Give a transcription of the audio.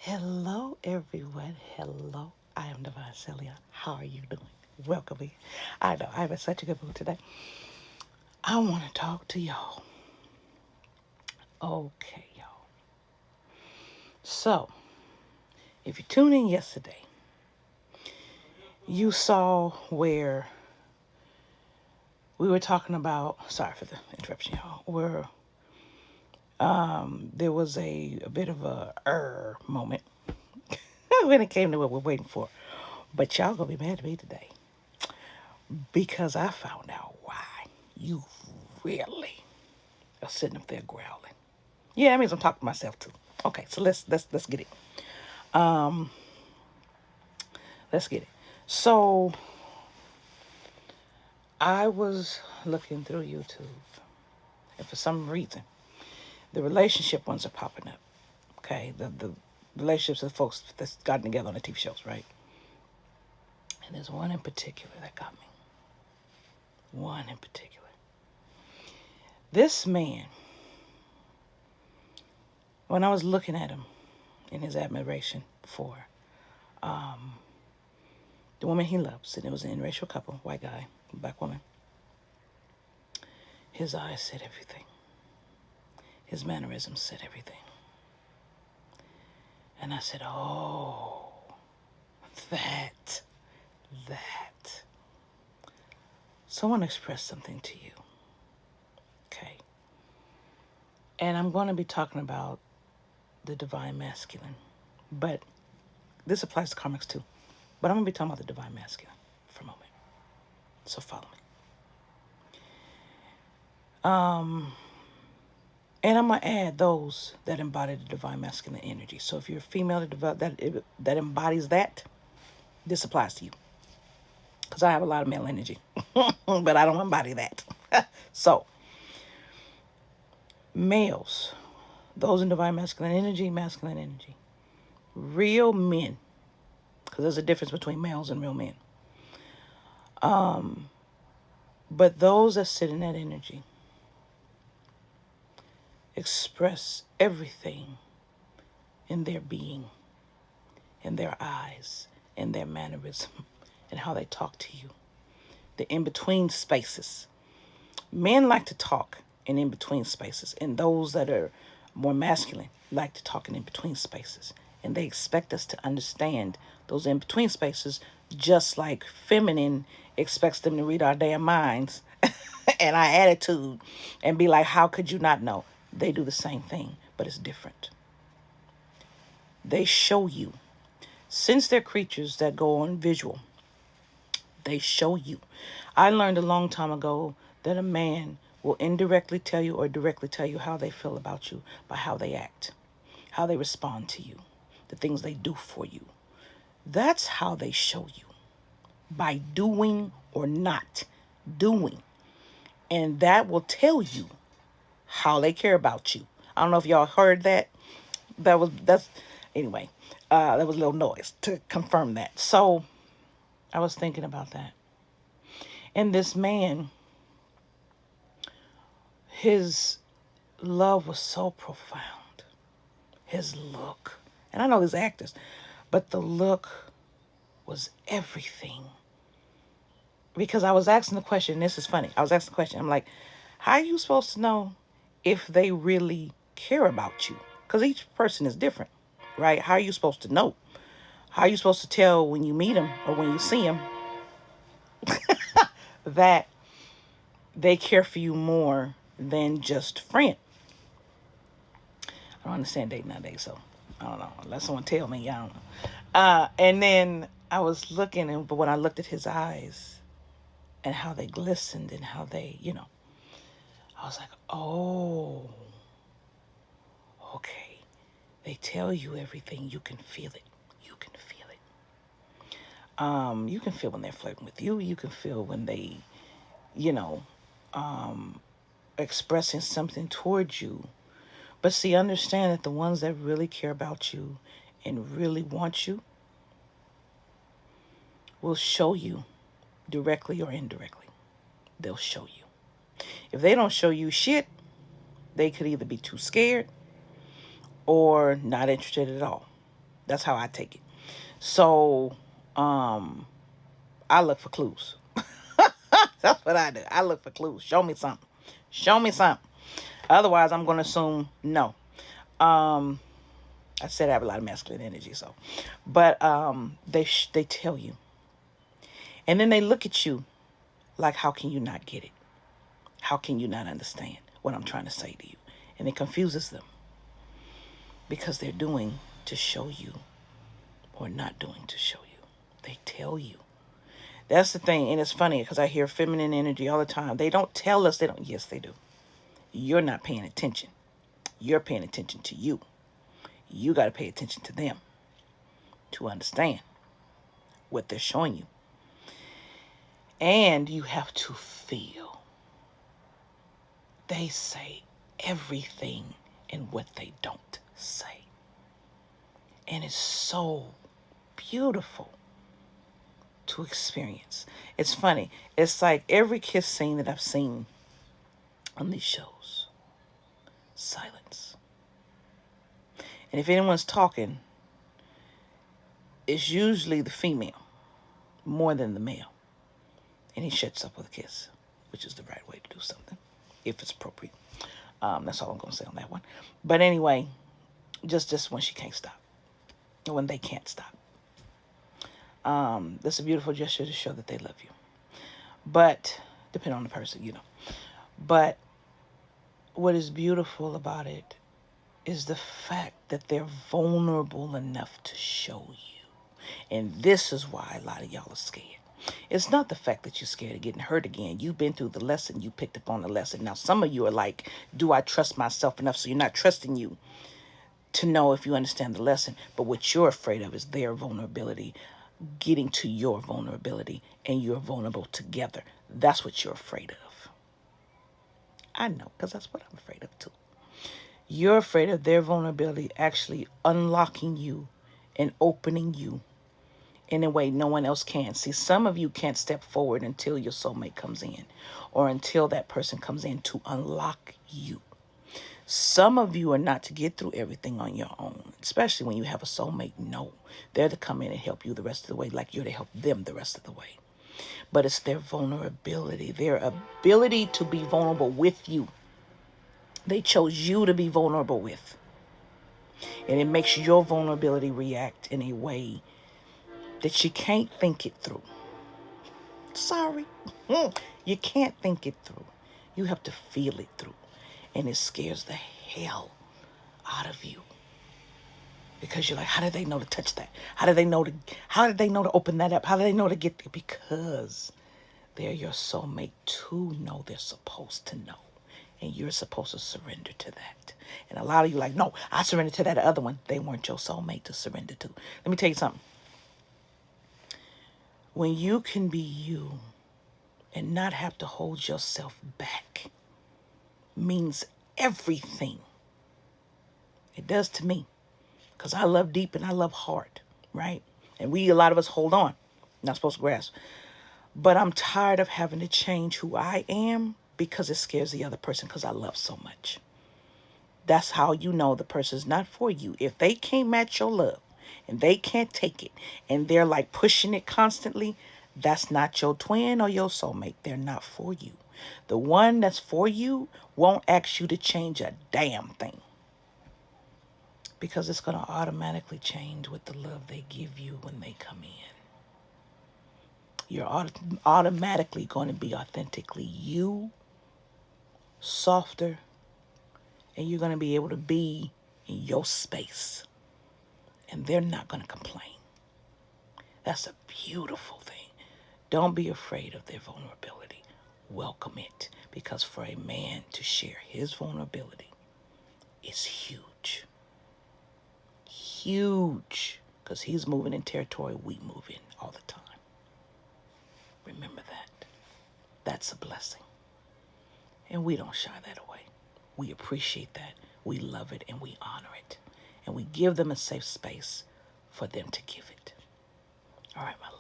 Hello, everyone. Hello. I am Divine Celia. How are you doing? Welcome in. I know I'm in such a good mood today. I want to talk to y'all. Okay, y'all. So, if you tuned in yesterday, you saw where we were talking about. Sorry for the interruption, y'all. Where there was a bit of a moment when it came to what we're waiting for. But y'all gonna be mad at me today because I found out why you really are sitting up there growling. Yeah, that means I'm talking to myself too. Okay, so let's get it. Um, let's get it. So I was looking through YouTube, and for some reason, the relationship ones are popping up. Okay, the relationships of folks that's gotten together on the TV shows, right? And there's one in particular that got me. One in particular. This man, when I was looking at him in his admiration for the woman he loves, and it was an interracial couple, white guy, black woman, his eyes said everything. His mannerisms said everything. And I said, oh, that. So I want to express something to you. Okay. And I'm going to be talking about the divine masculine. But this applies to karmics too. But I'm going to be talking about the divine masculine for a moment. So follow me. And I'm going to add those that embody the divine masculine energy. So if you're a female that embodies that, this applies to you. Because I have a lot of male energy. But I don't embody that. So, males, those in divine masculine energy, real men, because there's a difference between males and real men. But those that sit in that energy express everything in their being, in their eyes, in their mannerism, and how they talk to you. The in-between spaces. Men like to talk in between spaces, and those that are more masculine like to talk in between spaces. And they expect us to understand those in between spaces, just like feminine expects them to read our damn minds and our attitude and be like, how could you not know? They do the same thing, but it's different. They show you. Since they're creatures that go on visual, they show you. I learned a long time ago that a man will indirectly tell you or directly tell you how they feel about you by how they act, how they respond to you, the things they do for you. That's how they show you, by doing or not doing. And that will tell you how they care about you. I don't know if y'all heard that. Anyway, that was a little noise to confirm that. So I was thinking about that. And this man, his love was so profound. His look. And I know these actors, but the look was everything. Because I was asking the question, this is funny. I was asking the question, I'm like, how are you supposed to know if they really care about you? Because each person is different, right? How are you supposed to know? How are you supposed to tell when you meet them or when you see them that they care for you more than just friend? I don't understand dating nowadays, so I don't know. Unless someone tell me, I don't know. And then I was looking, but when I looked at his eyes and how they glistened and how they, I was like, oh, okay. They tell you everything. You can feel it. You can feel it. You can feel when they're flirting with you. You can feel when they, you know, expressing something towards you. But see, understand that the ones that really care about you and really want you will show you directly or indirectly. They'll show you. If they don't show you shit, they could either be too scared or not interested at all. That's how I take it. So, I look for clues. That's what I do. I look for clues. Show me something. Show me something. Otherwise, I'm going to assume no. Um, I said I have a lot of masculine energy, so, but they tell you, and then they look at you like, how can you not get it? How can you not understand what I'm trying to say to you? And it confuses them because they're doing to show you or not doing to show you. They tell you. That's the thing, and it's funny because I hear feminine energy all the time. They don't tell us they don't. Yes, they do. You're not paying attention. You're paying attention to you. You got to pay attention to them to understand what they're showing you. And you have to feel. They say everything in what they don't say. And it's so beautiful to experience. It's funny. It's like every kiss scene that I've seen on these shows, silence. And if anyone's talking, it's usually the female more than the male. And he shuts up with a kiss, which is the right way to do something, if it's appropriate. That's all I'm going to say on that one. But anyway, just when she can't stop, when they can't stop. That's a beautiful gesture to show that they love you. But, depending on the person, you know. But what is beautiful about it is the fact that they're vulnerable enough to show you. And this is why a lot of y'all are scared. It's not the fact that you're scared of getting hurt again. You've been through the lesson. You picked up on the lesson. Now, some of you are like, do I trust myself enough? So you're not trusting you to know if you understand the lesson. But what you're afraid of is their vulnerability, getting to your vulnerability, and you're vulnerable together. That's what you're afraid of. I know, because that's what I'm afraid of too. You're afraid of their vulnerability actually unlocking you and opening you in a way no one else can. See, some of you can't step forward until your soulmate comes in or until that person comes in to unlock you. Some of you are not to get through everything on your own, especially when you have a soulmate. No, they're to come in and help you the rest of the way like you're to help them the rest of the way. But it's their vulnerability, their ability to be vulnerable with you. They chose you to be vulnerable with. And it makes your vulnerability react in a way that you can't think it through. Sorry. You can't think it through. You have to feel it through. And it scares the hell out of you. Because you're like, how did they know to touch that? How did they know to open that up? How did they know to get there? Because they're your soulmate to know they're supposed to know. And you're supposed to surrender to that. And a lot of you like, no, I surrendered to that other one. They weren't your soulmate to surrender to. Let me tell you something. When you can be you and not have to hold yourself back means everything. It does to me. Because I love deep and I love hard, right? And a lot of us hold on. Not supposed to grasp. But I'm tired of having to change who I am because it scares the other person because I love so much. That's how you know the person's not for you. If they can't match your love and they can't take it and they're like pushing it constantly, that's not your twin or your soulmate. They're not for you. The one that's for you won't ask you to change a damn thing because it's going to automatically change with the love they give you when they come in. You're automatically going to be authentically you, softer, and you're going to be able to be in your space. And they're not going to complain. That's a beautiful thing. Don't be afraid of their vulnerability. Welcome it. Because for a man to share his vulnerability is huge. Huge. Because he's moving in territory we move in all the time. Remember that. That's a blessing. And we don't shy that away. We appreciate that. We love it and we honor it. And we give them a safe space for them to give it. All right, my